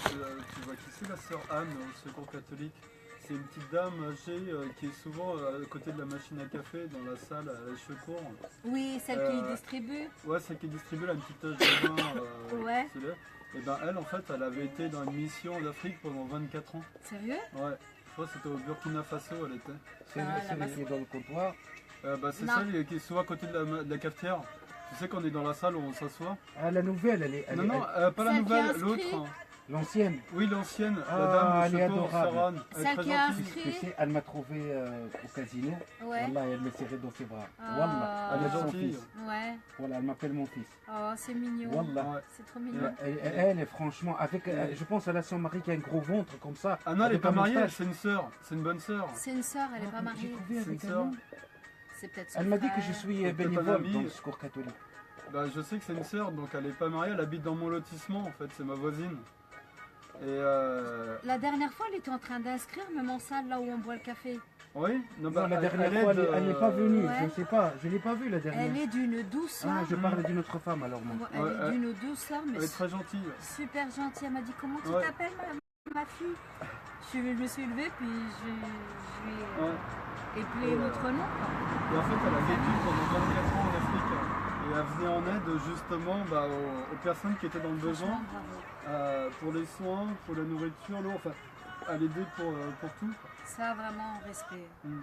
Tu vois qui c'est la sœur Anne au Secours catholique? C'est une petite dame âgée qui est souvent à côté de la machine à café dans la salle à les cheveux courts. Oui, celle qui distribue. Ouais, celle qui distribue la petite tache de vin. Ouais. Et ben elle en fait elle avait été dans une mission en Afrique pendant 24 ans. Sérieux? Ouais, je crois que c'était au Burkina Faso elle était. C'est celle qui est dans le comptoir. C'est celle qui est souvent à côté de la cafetière. Tu sais qu'on est dans la salle où on s'assoit. Ah, la nouvelle, elle est. Non, pas la nouvelle, l'autre. L'ancienne. Oui, l'ancienne, Ah, la dame elle est au secours, adorable. Sœur Anne. Elle est Celle très qui a gentille. inscrit. Elle m'a trouvé au casino. Ouais. Wallah, elle me serrait dans ses bras. Ah. Wallah, Elle est avec son gentille. fils. Ouais. Voilà, elle m'appelle mon fils. Oh, c'est mignon. Wallah. Ouais. C'est trop mignon. Elle est franchement, avec, je pense à la sœur Marie qui a un gros ventre comme ça. Ah non, elle est avec pas un mariée, moustache. c'est une sœur, c'est une bonne sœur. C'est une sœur, elle est pas J'ai mariée. trouvé C'est avec une un sœur. homme. C'est peut-être son Elle m'a dit que frère. je suis Peut-être un bénévole ami. dans le secours catholique. Bah, je sais que c'est une sœur, donc elle est pas mariée, elle habite dans mon lotissement en fait, c'est ma voisine. Et La dernière fois, elle était en train d'inscrire même en salle là où on boit le café. oui, Non, la dernière fois, elle n'est pas venue. Ouais. Je ne sais pas, je ne l'ai pas vue la dernière. Elle est d'une douceur. Ah, je parle d'une autre femme alors moi. Elle est d'une douceur, mais elle est très gentille. super gentille. Elle m'a dit comment tu Ouais. t'appelles ma fille. Je me suis levée puis je lui ai éplé notre nom. Et en fait, elle a vécu pendant 24 ans en Afrique. Et elle venait en aide justement aux personnes qui étaient dans le besoin, Franchement, bravo. pour les soins, pour la nourriture, l'eau, enfin, à l'aider pour tout. Ça, vraiment, respect. Mm.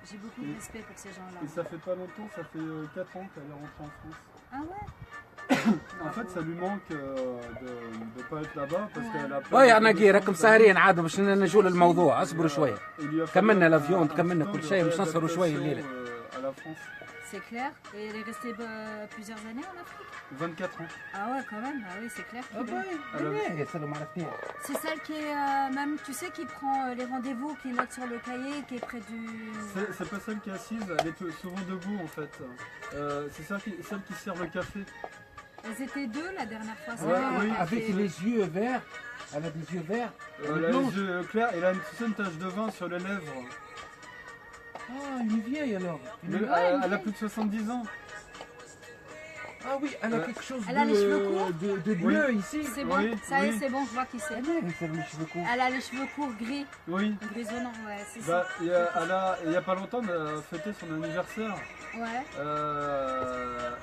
J'ai beaucoup de respect pour ces gens-là. Et ça fait pas longtemps, ça fait 4 ans qu'elle est rentrée en France. Ah ouais? En fait, ça lui manque de ne pas être là-bas parce qu'elle a وي انا كي راكم ساهرين عاد باش نجوا للموضوع اصبروا شويه كملنا لافيون كملنا كل شيء باش نسهروا شويه الليله à la France. C'est clair. Et elle est restée plusieurs années en Afrique? 24 ans. Ah ouais, quand même. Ah oui, c'est clair. Ah bah, elle est ما عرفتيها. C'est celle qui est même, tu sais, qui prend les rendez-vous, qui note sur le cahier, qui est près du... C'est pas celle qui est assise, elle est souvent debout en fait. C'est celle qui sert le café. Elles étaient deux la dernière fois. Ouais, oui, Avec les yeux verts. Elle a des yeux verts. Elle a les yeux clairs et elle a une tache de vin sur les lèvres. Ah, une vieille alors. Elle a plus de 70 ans. Ah oui, elle a quelque chose Elle a les cheveux courts. de bleu ici. C'est bon, Oui, ça y est, oui. c'est bon, je vois qui c'est. Elle a les cheveux courts. Elle a les cheveux courts gris, Oui. grisonnants, ouais, c'est Bah, ça. il y a pas longtemps, elle a fêté son anniversaire. Ouais.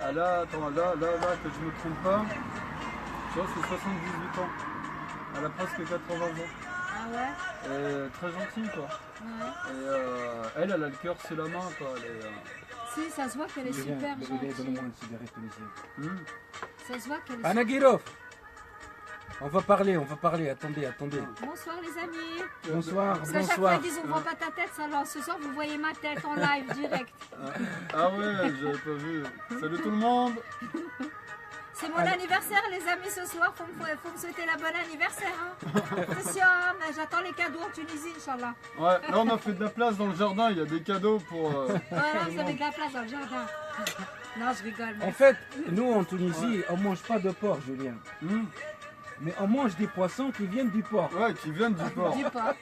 Elle a, attends, là, que je me trompe pas, je crois que c'est 78 ans. Elle a presque 80 ans. Ah ouais? Et très gentille quoi. Ouais. Et elle a le cœur sur la main quoi. Si, ça se voit qu'elle est super gentille. Donne-moi une cigarette tunisienne. Ça se voit qu'elle est انا كيروف on va parler attendez Bonsoir les amis. Bonsoir, Parce qu'à chaque fois bonsoir ils disent ouvre pas ta tête, alors ce soir vous voyez ma tête en live direct. Ah ouais, j'avais pas vu. Salut tout le monde. C'est mon anniversaire les amis ce soir, faut me souhaiter la bonne anniversaire. Hein. Attention, mais j'attends les cadeaux en Tunisie, Inch'Allah. Ouais, là on a fait de la place dans le jardin, il y a des cadeaux pour... Voilà, vous avez de la place dans le jardin. Non, je rigole. En fait, nous en Tunisie, on mange pas de porc, Julien. Mais on mange des poissons qui viennent du porc. Ouais, qui viennent du port. Dis pas.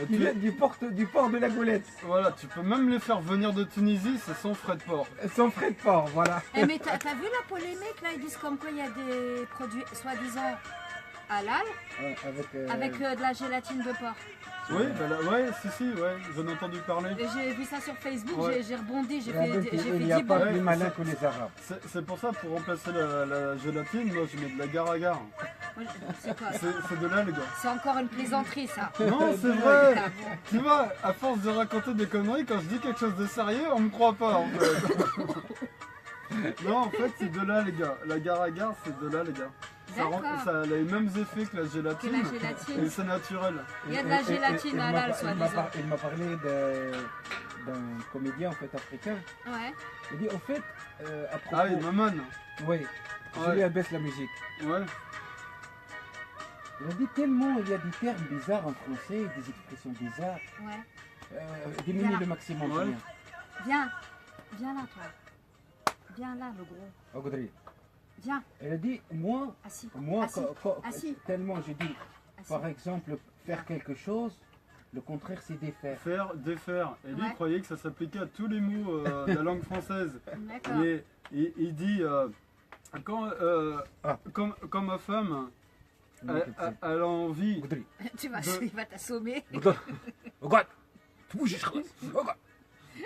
Et Qui viennent du porc de la Goulette. Voilà, tu peux même les faire venir de Tunisie, c'est sans frais de port. Sans frais de porc, voilà. Eh, mais t'as vu la polémique là? Ils disent comme quoi il y a des produits soi-disant halal Ouais, avec de la gélatine de porc. Oui, bah là, ouais, si, ouais, j'en ai entendu parler. Et j'ai vu ça sur Facebook, Ouais. j'ai rebondi, j'ai Avec- fait il n'y a 10 pas bons. plus malin que les Arabes. C'est pour ça, pour remplacer la gélatine, moi je mets de l'agar-agar. Moi, c'est quoi? C'est de l'algue. C'est encore une plaisanterie ça. Non, c'est vrai. Tu vois, à force de raconter des conneries, quand je dis quelque chose de sérieux, on me croit pas en fait. Non, en fait, c'est de l'algue. L'agar-agar, c'est de l'algue. D'accord. Ça a les mêmes effets que la gélatine. Que la gélatine. Et c'est naturel. Il y a de la gélatine halal, soi-disant. Il m'a parlé d'un comédien en fait africain. Ouais. Il dit en fait, à propos... Ah oui, maman. Oui, Ouais. Julien baisse la musique. Ouais. Il a dit tellement il y a des termes bizarres en français, des expressions bizarres. Ouais. Diminue Viens. le maximum, Ouais. Julien. Viens là toi. Viens là le gros. Audrey. Viens, Elle a dit, moi, assis. moi Assis. Assis. tellement j'ai dit, Assis. par exemple, faire quelque chose, le contraire c'est défaire. Faire, défaire. Et lui, Ouais. il croyait que ça s'appliquait à tous les mots de la langue française. D'accord. Il dit, quand ma femme, elle a envie. قدري Il va t'assommer. قدر اقعد تبوشش خلاص اقعد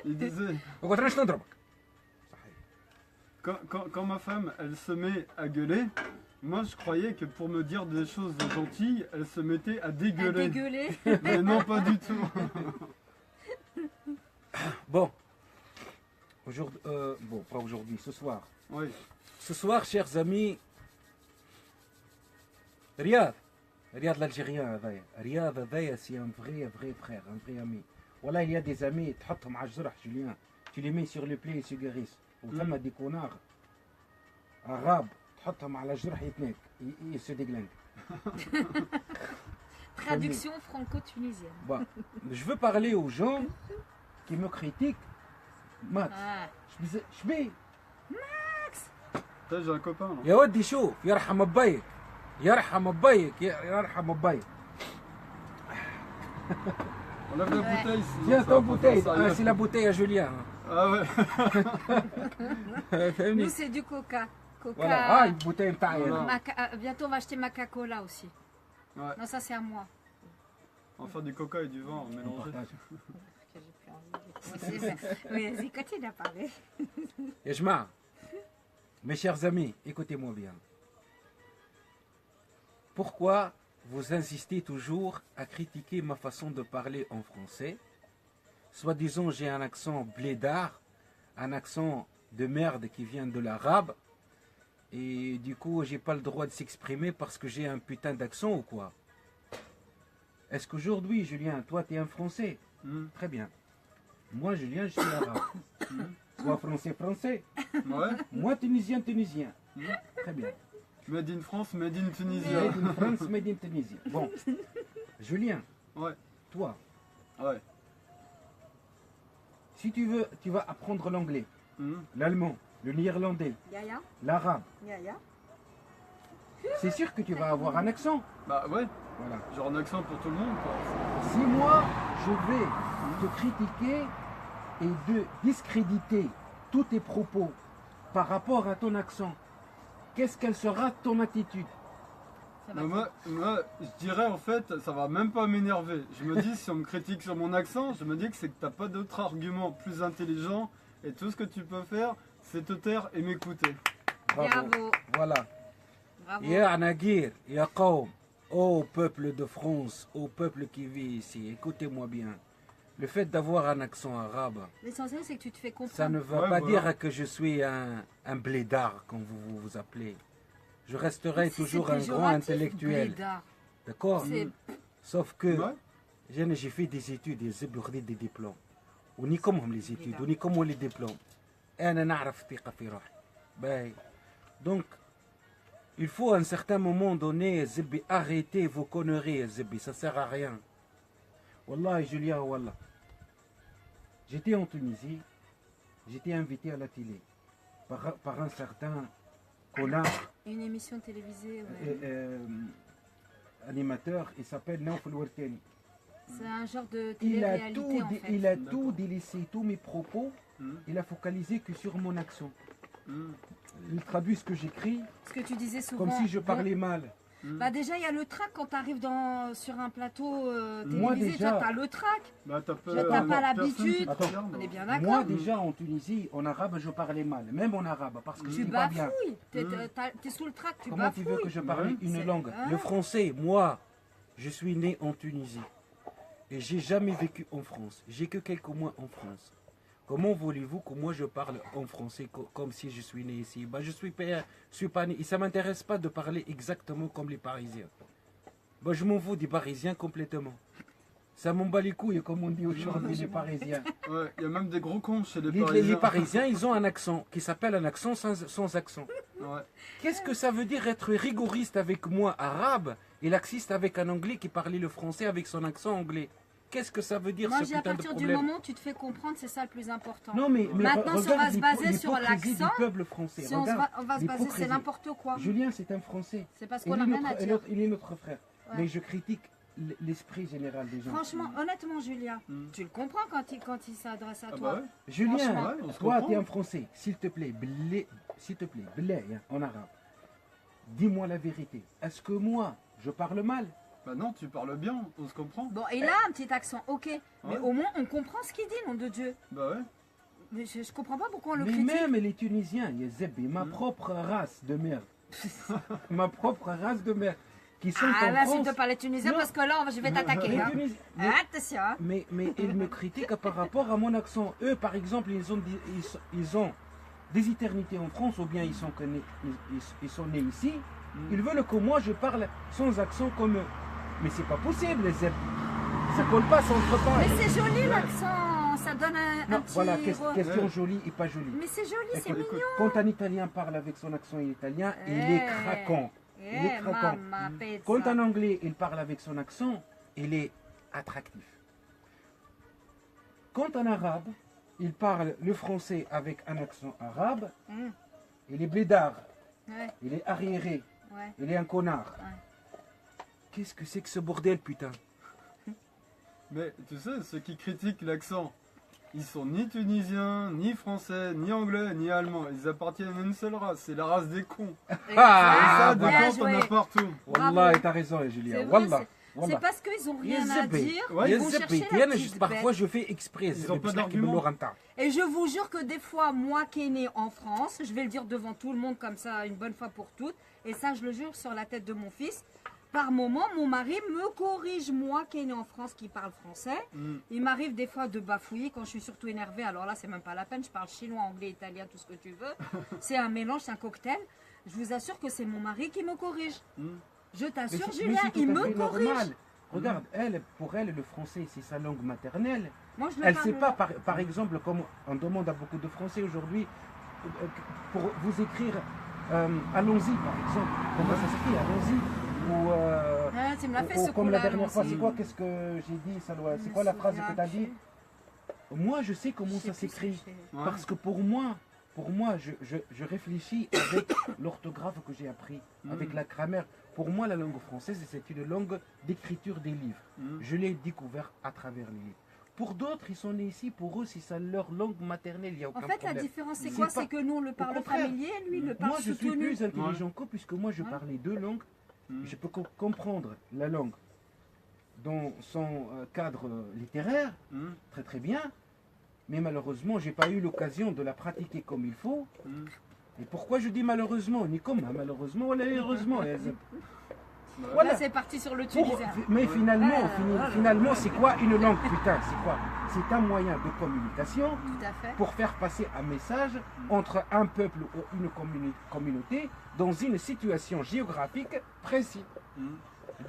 Il disait, اقعد انا نضربك quand ma femme, elle se met à gueuler, moi je croyais que pour me dire des choses gentilles, elle se mettait à Elle dégueuler. dégueulait. Mais non, pas du tout. Bon, aujourd'hui, bon, pas aujourd'hui, ce soir. Oui. Ce soir, chers amis, Riyad l'Algérien, Riyad, c'est un vrai frère, un vrai ami. Voilà, il y a des amis, تحطهم على الجرح, Julien. Tu les mets sur le pli et ils se guérissent. وثم des connards arabes, تحطهم على الجرح يتناك, ils se déglinguent. Traduction franco-tunisienne. Bon, je veux parler aux gens qui me critiquent. Max, Ah. je vais. Là, j'ai un copain. Là. يا ودي شوف يرحم ابيك يرحم ابيك On lève la Ouais. bouteille. sinon Tiens ça va ton pas bouteille, faire sérieux. c'est la bouteille à Julien. Ah ouais. فهمني؟ Nous, c'est du coca. Coca. Voilà, ah, une bouteille نتاعي Voilà. أنا. Bientôt, on va acheter Maca-Cola aussi. Ouais. Non, ça, c'est à moi. On va faire du coca et du vin On mélangé. partage. Que j'ai plus envie de commencer. Oui, vas-y, continue à parler. يا جماعة, mes chers amis, écoutez-moi bien. Pourquoi vous insistez toujours à critiquer ma façon de parler en français? Soi-disant, j'ai un accent blédard, un accent de merde qui vient de l'arabe, et du coup, j'ai pas le droit de s'exprimer parce que j'ai un putain d'accent ou quoi? Est-ce qu'aujourd'hui, Julien, toi, tu es un français? Très bien. Moi, Julien, je suis arabe. Toi, français. Ouais. Moi, tunisien. Très bien. Made in France, made in Tunisie. Made in France, made in Tunisie. Bon. Julien, Ouais. toi, Ouais. si tu veux, tu vas apprendre l'anglais, Mhm. l'allemand, le néerlandais, Yaya, l'arabe. Yaya. C'est sûr que tu vas avoir un accent. Bah ouais. Voilà. Genre un accent pour tout le monde quoi. Si moi, je vais te critiquer et de discréditer tous tes propos par rapport à ton accent, qu'est-ce qu'elle sera ton attitude? Ça Mais va. moi, je dirais en fait, ça va même pas m'énerver. Je me dis, si on me critique sur mon accent, je me dis que c'est que t'as pas d'autre argument plus intelligent et tout ce que tu peux faire, c'est te taire et m'écouter. Bravo. Voilà. Bravo. Ya Nagir, ya Qaum, ô peuple de France, ô peuple qui vit ici, écoutez-moi bien. Le fait d'avoir un accent arabe, L'essentiel, c'est que tu te fais comprendre. ça ne veut Ouais, pas voilà. dire que je suis un blédard, comme vous appelez. Je resterai Si toujours c'est un grand péjoratif, intellectuel. blédard. D'accord? C'est- Sauf que Ouais. j'ai fait des études et j'ai des diplômes. وني كمهم les études, وني كمهم les diplômes. أنا نعرف ثقة في روحي. باهي. Donc, il faut à un certain moment donné, Zibbi, arrêtez vos conneries, Zibbi, ça sert à rien. Wallah, Julien, wallah. J'étais en Tunisie, j'étais invité à la télé par un certain connard Une émission télévisée, ouais. animateur, il s'appelle Naouf El-Wertani. C'est un genre de Il a, télé-réalité, en fait. il a D'accord. tout délaissé, tous mes propos, Mhm. il a focalisé que sur mon accent. Mhm. Il traduit ce que j'écris Ce que tu disais souvent. comme si je parlais mal. Bah déjà, il y a le trac quand tu arrives sur un plateau Moi, télévisé. déjà- Tu as le trac. Bah t'as Je t'as pas l'habitude. Attends. On est bien Moi d'accord. déjà en Tunisie, en arabe, je parlais mal, même en arabe, parce que je Tu dis pas bien. bafouilles. T'es sous le trac, tu Comment tu bafouilles. veux que je parle Ouais. une C'est- langue? hein? Le français, moi, je suis né en Tunisie. Et j'ai jamais vécu en France. J'ai que quelques mois en France. Comment voulez-vous que moi je parle en français comme si je suis né ici? Bah, je suis pas né. Et ça m'intéresse pas de parler exactement comme les Parisiens. Bah, je m'en fous des Parisiens complètement. Ça m'en bat les couilles, comme on dit aujourd'hui, les Parisiens. Ouais, il y a même des gros cons chez les Les Parisiens. Parisiens, ils ont un accent qui s'appelle un accent sans accent. Ouais. Qu'est-ce que ça veut dire être rigoriste avec moi, arabe, et laxiste avec un anglais qui parlait le français avec son accent anglais? Qu'est-ce que ça veut dire Moi, ce j'ai à putain de partir du problème? moment où tu te fais comprendre, c'est ça le plus important. Non mais Maintenant, si on va regarde se baser sur l'hypocrisie l'accent, du peuple français. Si on Regarde va se baser, c'est l'hypocrisie. n'importe quoi. Julien, c'est un Français. C'est parce Il qu'on est n'a rien notre- à dire. il est notre frère. Ouais. Mais je critique l'esprit général des gens. Franchement, honnêtement, Julien, Mm. tu le comprends quand il s'adresse à Ah toi. bah ouais. Julien, Franchement. Ouais, on se toi, comprend. tu es un Français. S'il te plaît, blé, en arabe. Dis-moi la vérité. Est-ce que moi, je parle mal. Bah non, tu parles bien, on se comprend. Bon, il a un petit accent, ok. Mais Ouais. au moins, on comprend ce qu'il dit, nom de Dieu. Bah ouais. Mais je comprends pas pourquoi on le Mais critique. même les Tunisiens, Yezebi, ma propre race de merde. Ma propre race de merde. Qui sont Ah en là, France. s'il te parlait tunisien, Non. parce que là, je vais t'attaquer. Les Hein. Tunisiens- Attention. Hein. mais ils me critiquent par rapport à mon accent. Eux, par exemple, ils ont des éternités en France, ou bien ils sont nés ici. Ils veulent que moi je parle sans accent comme eux. Mais c'est pas possible, les Zeb. Ça colle pas, ça entre pas. Mais c'est joli l'accent, ça donne un Non, petit... voilà, question jolie et pas jolie. Mais c'est joli, c'est Écoute, mignon. quand un Italien parle avec son accent italien, il est craquant. Il est craquant. Mamma pezza. Quand un anglais, il parle avec son accent, il est attractif. Quand un arabe, il parle le français avec un accent arabe, Mm, il est blédard, ouais, il est arriéré, ouais. il est un connard. Ouais. Qu'est-ce que c'est que ce bordel, putain? Mais tu sais, ceux qui critiquent l'accent, ils sont ni tunisiens, ni français, ni anglais, ni allemands. Ils appartiennent à une seule race, c'est la race des cons. Et Ah, ça, des bien cons, t'en joué. as partout. Bravo. Wallah, t'as raison, C'est Julien. vrai, Wallah. c'est Wallah. parce qu'ils n'ont rien à Yezebi. dire. Ouais, Ils vont Yezebi. chercher la Tiens, petite parfois bête. je fais exprès. Ils ont pas d'argument. Et je vous jure que des fois, moi qui est né en France, je vais le dire devant tout le monde comme ça, une bonne fois pour toutes, et ça je le jure sur la tête de mon fils, par moment, mon mari me corrige, moi qui est né en France, qui parle français. Mm. Il m'arrive des fois de bafouiller quand je suis surtout énervée. Alors là, c'est même pas la peine. Je parle chinois, anglais, italien, tout ce que tu veux. C'est un mélange, c'est un cocktail. Je vous assure que c'est mon mari qui me corrige. Mm. Je Mais t'assure, c'est- mais Julien, c'est tout il à me fait corrige. normal. Regarde, pour elle, le français, c'est sa langue maternelle. Moi, je le Elle ne parle. sait pas, par exemple, comme on demande à beaucoup de Français aujourd'hui, pour vous écrire allons-y, par exemple. Comment ça s'écrit? Allons-y. Ou, Ah, tu me l'as fait ou ce comme la coup-là, dernière fois, aussi. c'est quoi? Qu'est-ce que j'ai dit, Salwa? Je C'est me quoi la phrase souviens que tu as dit? plus. Moi, je sais comment Je sais ça plus ce que s'écrit. j'ai. Ouais. Parce que pour moi, je réfléchis avec l'orthographe que j'ai appris, avec la grammaire. Pour moi, la langue française, c'est une langue d'écriture des livres. Mm. Je l'ai découvert à travers les livres. Pour d'autres, ils sont nés ici, pour eux, c'est ça leur langue maternelle, il n'y a aucun En fait, la problème. différence, c'est C'est quoi? pas- C'est que nous, on le parle contraire. familier, lui, il le parle Moi, je suis soutenu. plus intelligent qu'eux, puisque moi, je Ouais. parlais deux langues. Mm. Je peux comprendre la langue dans son cadre littéraire, Mm. très très bien. Mais malheureusement, j'ai pas eu l'occasion de la pratiquer comme il faut. Mm. Et pourquoi je dis malheureusement? Ni comme malheureusement, ou heureusement. Bah, Voilà. Là, c'est parti sur le Pour- tunisien. mais finalement, Ah, finalement, c'est quoi une langue, putain? C'est quoi? C'est un moyen de communication Tout à fait. pour faire passer un message entre un peuple ou une communauté dans une situation géographique précise. Mm.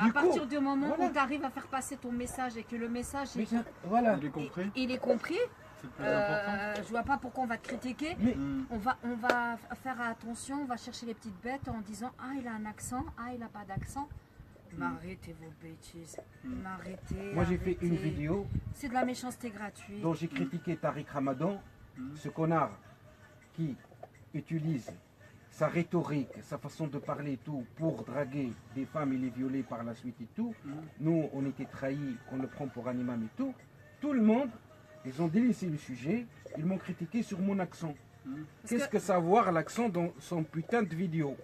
À Du partir coup, du moment voilà. où tu arrives à faire passer ton message et que le message mais est, voilà. Il est compris, il est compris, c'est le plus important. je vois pas pourquoi on va te critiquer. Mais Mm. On va faire attention, on va chercher les petites bêtes en disant ah il a un accent, ah il a pas d'accent. Mais arrêtez vos bêtises. Mais arrêtez. moi, j'ai fait arrêtez. une vidéo C'est de la méchanceté gratuite. dont j'ai critiqué Tariq Ramadan, Mm. ce connard qui utilise sa rhétorique, sa façon de parler et tout pour draguer des femmes et les violer par la suite et tout. Mm. Nous, on était trahis, on le prend pour un imam et tout. Tout le monde, ils ont délaissé le sujet, ils m'ont critiqué sur mon accent. Mm. Parce Qu'est-ce que ça a à voir l'accent dans son putain de vidéo?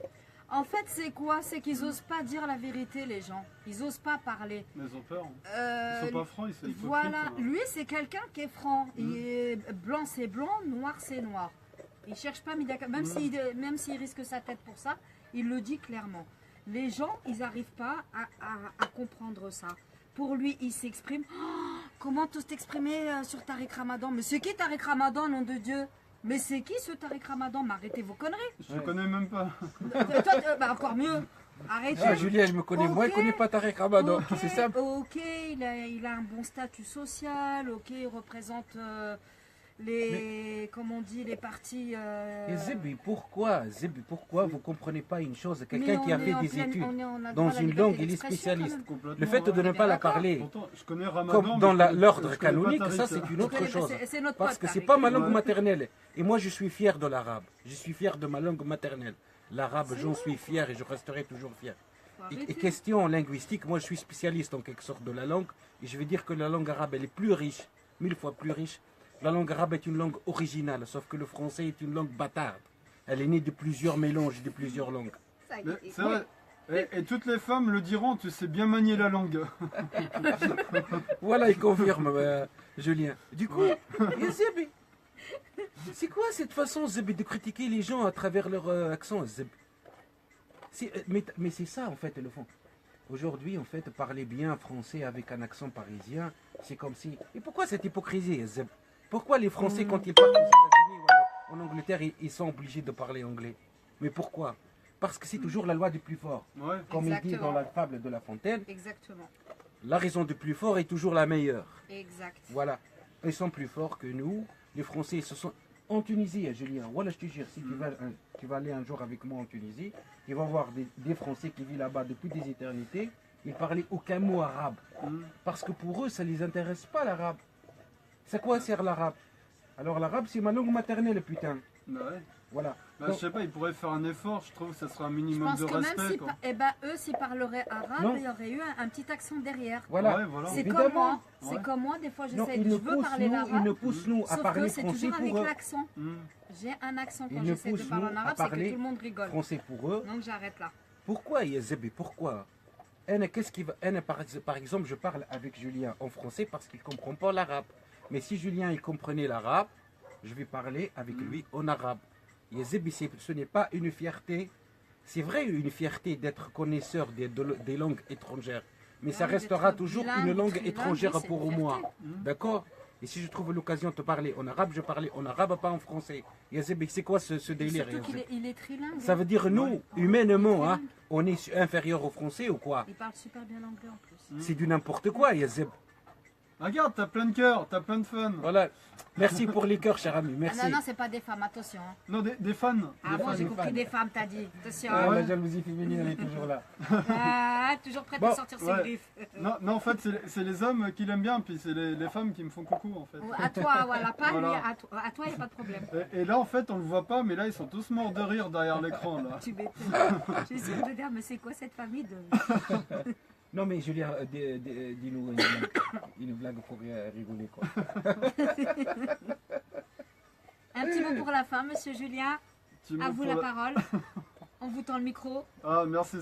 En fait, c'est quoi? C'est qu'ils osent pas dire la vérité, les gens. Ils osent pas parler. Mais ils ont peur. Ils Euh, sont pas francs, ils sont hypocrites, Voilà, hein. lui c'est quelqu'un qui est franc. Il est blanc c'est blanc, noir c'est noir. Il cherche pas midi à quart- même s'il risque sa tête pour ça, il le dit clairement. Les gens, ils n'arrivent pas à comprendre ça. Pour lui, il s'exprime. Oh, comment t'oses t'exprimer sur Tariq Ramadan? Mais c'est qui Tariq Ramadan, nom de Dieu? Mais c'est qui ce Tariq Ramadan? Mais arrêtez vos conneries. Je le connais même pas. Toi, bah, encore mieux. Arrêtez. Ah, Julien, je me connais, moi, il Ok. connaît pas Tariq Ramadan. Ok, C'est simple. ok, il a un bon statut social, ok, il représente comme on dit, les partis... Et Zebi, pourquoi vous comprenez pas une chose? Quelqu'un mais qui a on est fait en des pleine- études on est- on a dans droit à la une liberté langue, il est d'expression, spécialiste. quand même. Complètement. Le fait de on ne est pas bien la d'accord. parler Pourtant, je connais Ramadan. comme dans mais je l'ordre connais pas canonique, Tariq. ça c'est une autre Mais chose. c'est notre Parce pote, que c'est Tariq. pas ma langue Ouais. maternelle. Et moi je suis fier de l'arabe. Je suis fier de ma langue maternelle. L'arabe, j'en suis fier et je resterai toujours fier. Faut Et arrêter. question linguistique, moi je suis spécialiste en quelque sorte de la langue. Et je vais dire que la langue arabe elle est plus riche, 1000 fois plus riche. La langue arabe est une langue originale, sauf que le français est une langue bâtarde. Elle est née de plusieurs mélanges, de plusieurs langues. Ça y Mais est. c'est vrai. Et toutes les femmes le diront, tu sais bien manier la langue. Voilà, il confirme, Julien. Du coup, et Zeb, c'est quoi cette façon, Zeb, de critiquer les gens à travers leur accent, Zeb? Mais c'est ça, en fait, le fond. Aujourd'hui, en fait, parler bien français avec un accent parisien, c'est comme si... Et pourquoi cette hypocrisie, Zeb? Pourquoi les Français, quand ils partent aux États-Unis ou en Angleterre, ils sont obligés de parler anglais? Mais pourquoi? Parce que c'est toujours la loi du plus fort. Ouais. Comme il dit Exactement. dans la fable de La Fontaine, Exactement. la raison du plus fort est toujours la meilleure. Exact. Voilà. Ils sont plus forts que nous. Les Français, ce sont... En Tunisie, Julien, voilà, je te jure, si tu vas aller un jour avec moi en Tunisie, tu vas voir des Français qui vivent là-bas depuis des éternités, ils parlaient aucun mot arabe. Parce que pour eux, ça ne les intéresse pas l'arabe. C'est quoi sert l'arabe? Alors l'arabe, c'est ma langue maternelle, putain. Bah ouais. Voilà. Bah, Donc, je sais pas, ils pourraient faire un effort, je trouve que ça serait un Je minimum pense de que même respect. si, Quoi. eux, s'ils parleraient arabe, Non. il y aurait eu un petit accent derrière. voilà. Ouais, voilà. C'est Évidemment. comme moi. Ouais. C'est comme moi, des fois, Non, j'essaie, ils je ne veux poussent parler nous, ils ne l'arabe. poussent nous à Sauf parler que c'est français toujours avec pour eux. l'accent. Hmm. J'ai un accent quand Ils ne j'essaie de poussent parler en nous à arabe, c'est que parler tout le monde rigole. Français pour eux. Donc j'arrête là. Pourquoi, Yazébi, pourquoi qu'est-ce qui va, par exemple, je parle avec Julien en français parce qu'il ne comprend pas l'arabe. Mais si Julien il comprenait l'arabe, je vais parler avec lui en arabe. Yazébi, ce n'est pas une fierté. C'est vrai une fierté d'être connaisseur des langues étrangères. Mais ça Ouais, restera d'être toujours bilingue, une langue trilingue, étrangère oui, c'est pour une moi. fierté. D'accord? Et si je trouve l'occasion de te parler en arabe, je parlais en arabe, pas en français. Yazébi, c'est quoi ce Et délire, surtout qu'il Yazébi? il est trilingue. Ça veut dire nous, humainement, hein, on est inférieur aux Français ou quoi? Il parle super bien anglais en plus. C'est du n'importe quoi, Yazeb. Regarde, t'as plein de cœur, t'as plein de fans. Voilà. Merci pour les cœurs, cher ami. Ah Merci. non, non, c'est pas des femmes, attention. hein. Non, des fans. Ah Des bon, fans. j'ai des compris fans. des femmes, t'as dit. Attention. Ah, Ouais. la jalousie féminine, elle est toujours là. Ah, toujours prête Bon, à sortir ses ouais. griffes. Non, en fait, c'est les hommes qui l'aiment bien, puis c'est les femmes qui me font coucou, en fait. À toi, voilà, pas Voilà. lui, à toi, il n'y a pas de problème. Et là, en fait, on le voit pas, mais là, ils sont tous morts de rire derrière l'écran, là. Tu m'étonnes. J'essaie de dire, mais c'est quoi cette famille de... Non, mais Julien, dis-nous une blague pour rigoler, quoi. Un petit mot pour la fin, monsieur Julien. Tu À me vous pour la parole. On vous tend le micro. Ah, merci,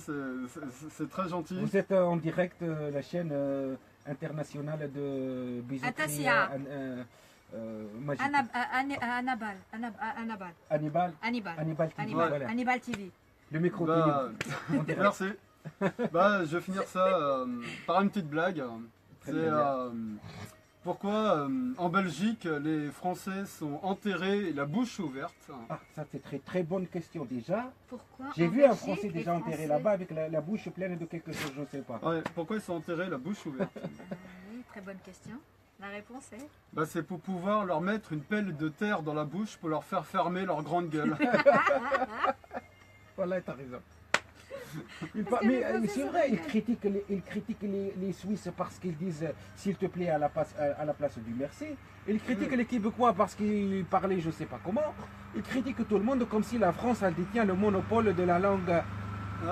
c'est très gentil. Vous êtes en direct, la chaîne internationale de bijouterie Atassia. magique. Annabal. Hannibal. Hannibal. Hannibal TV, Hannibal. voilà. Hannibal TV. Le micro Bah, en direct. merci. Bah, je vais finir ça par une petite blague. Très C'est bien. pourquoi en Belgique les Français sont enterrés la bouche ouverte. Ah, ça c'est très très bonne question déjà. Pourquoi J'ai en vu un Belgique, Français les déjà enterré Français- là-bas avec la bouche pleine de quelque chose, je ne sais pas. Ouais, pourquoi ils sont enterrés la bouche ouverte? Oui, très bonne question. La réponse est Bah, c'est pour pouvoir leur mettre une pelle de terre dans la bouche pour leur faire fermer leur grande gueule. Voilà, t'as raison. que Mais les Français c'est sont vrai, ils ringards. critiquent les Suisses parce qu'ils disent s'il te plaît à la place du merci. Ils critiquent les Québécois parce qu'ils parlaient je sais pas comment. Ils critiquent tout le monde comme si la France elle détient le monopole de la langue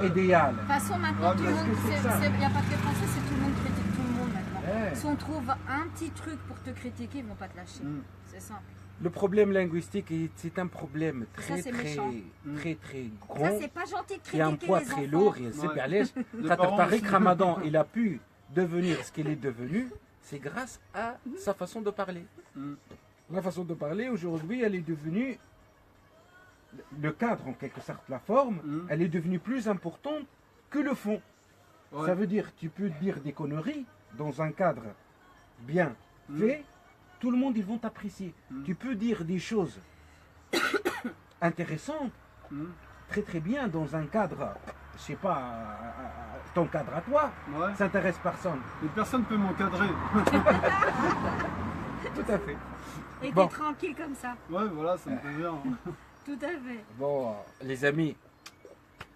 idéale. De toute façon, maintenant, Ah, tout le mais monde, est-ce que c'est ça il n'y a pas que les Français, c'est tout le monde qui critique tout le monde maintenant. Ouais. Si on trouve un petit truc pour te critiquer, ils vont pas te lâcher. Mm. C'est simple. Le problème linguistique, c'est un problème Ça, très c'est très méchant. très Ça, grand. c'est pas gentil de Qui a un critiquer poids les très enfants. lourd. Et c'est Ouais. Berlège. Les Quand parents Tariq aussi. Ramadan, il a pu devenir ce qu'il est devenu, c'est grâce à sa façon de parler. Mm. La façon de parler, aujourd'hui, elle est devenue, le cadre en quelque sorte, la forme, Mm. elle est devenue plus importante que le fond. Ouais. Ça veut dire, tu peux dire des conneries dans un cadre bien Mm. fait, tout le monde, ils vont t'apprécier. Mm. Tu peux dire des choses intéressantes, Mm. très très bien, dans un cadre, je sais pas, ton cadre à toi, Ouais. ça intéresse personne. Mais personne peut m'encadrer. Tout à fait. Et Bon. t'es tranquille comme ça. Ouais, voilà, ça me convient. Tout à fait. Bon, les amis,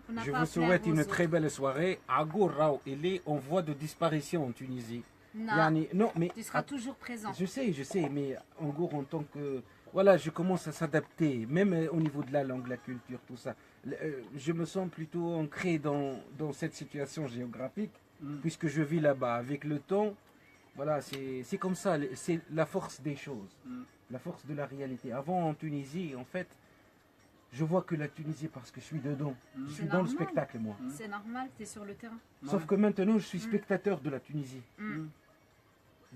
On n'a je pas vous à plaire souhaite aux une autres. très belle soirée. Agour Rao, il est en voie de disparition en Tunisie. Non, Yani, non, mais tu seras toujours présent. je sais, mais en gros, en tant que... Voilà, je commence à s'adapter, même au niveau de la langue, la culture, tout ça. Je me sens plutôt ancré dans cette situation géographique, Mm. puisque je vis là-bas. Avec le temps, voilà, c'est comme ça, c'est la force des choses, Mm. la force de la réalité. Avant, en Tunisie, en fait, je vois que la Tunisie, parce que je suis dedans, je suis C'est dans le normal. spectacle, moi. C'est normal, tu es sur le terrain. Sauf que maintenant, je suis spectateur de la Tunisie. Mm.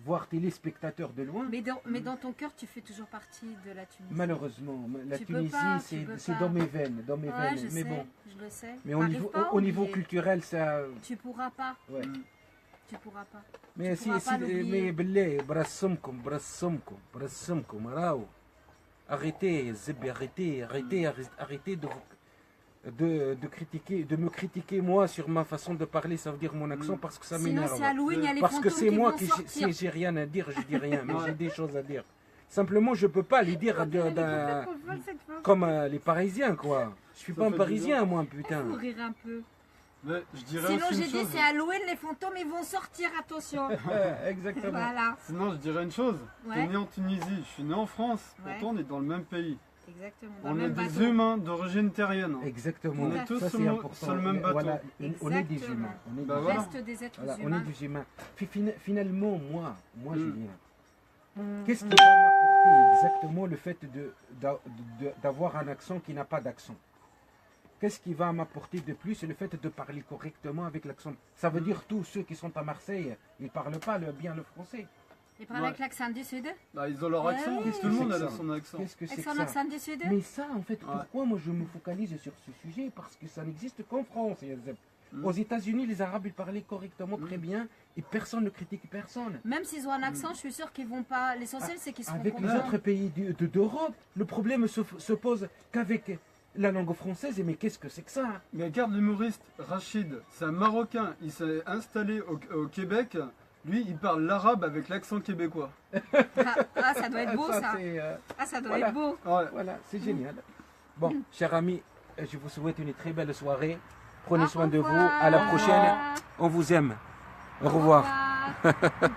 Voire téléspectateur de loin. Mais dans ton cœur, tu fais toujours partie de la Tunisie. Malheureusement, la Tu peux Tunisie, pas, tu peux c'est pas. dans mes veines, dans mes Ouais, veines. je Mais sais, bon, je le sais. mais T'arrives pas à au niveau oublier. culturel, ça. Tu pourras pas, Ouais. tu pourras pas. Mais Tu pourras pas l'oublier. mais بالله برسمكم راهو. Arrêtez, Zeb, arrêtez de critiquer, de me critiquer moi sur ma façon de parler, ça veut dire mon accent, parce que ça Sinon, m'énerve. c'est Halloween, il y a les Parce que fantômes c'est qui moi vont qui, sortir. si j'ai rien à dire, je dis rien, mais Ouais. j'ai des choses à dire. Simplement, je peux pas les dire comme les Parisiens, quoi. Je suis Ça pas un fait Parisien, moi, putain. Faut rire un peu. Mais je dirais Sinon, aussi j'ai une dit, chose. c'est Halloween, les fantômes, ils vont sortir, attention. Exactement. Voilà. Sinon, je dirais une chose. Ouais. T'es né en Tunisie, je suis né en France. Ouais. Pourtant, on est dans le même pays. Exactement. Dans On le est même des bateau. humains d'origine terrienne. Exactement. On est tous Ça, sur c'est le- important. sur le même bateau. Voilà, on est des Exactement. humains. On est Bah des voilà. Reste des êtres Voilà, on humains. est des humains. Finalement, moi Mm. Julien, qu'est-ce qui va m'apporter exactement le fait d'avoir un accent qui n'a pas d'accent? Qu'est-ce qui va m'apporter de plus? C'est le fait de parler correctement avec l'accent. Ça veut dire tous ceux qui sont à Marseille, ils ne parlent pas bien le français. Ils parlent Ouais. avec l'accent du Sud. Bah, ils ont leur Ouais, accent. oui. Tout le monde Qu'est-ce que a c'est son accent. Qu'est-ce que c'est Avec que son ça? accent du Sud. Mais ça, en fait, Ouais. pourquoi moi je me focalise sur ce sujet? Parce que ça n'existe qu'en France. Yazeb. Mm. Aux États-Unis, les Arabes, ils parlaient correctement, très bien, et personne ne critique personne. Même s'ils ont un accent, je suis sûre qu'ils vont pas. L'essentiel, c'est qu'ils seront Avec les contents. autres pays d'Europe, le problème se pose qu'avec la langue française. Et mais qu'est-ce que c'est que ça? Mais regarde l'humoriste Rachid, c'est un Marocain. Il s'est installé au Québec. Lui, il parle l'arabe avec l'accent québécois. Ah, ça doit être beau, ça. c'est, Ah, ça doit voilà. être beau. Ouais. Voilà, c'est génial. Bon, chers amis, je vous souhaite une très belle soirée. Prenez soin de vous. À la prochaine. On vous aime. Au revoir. Au revoir.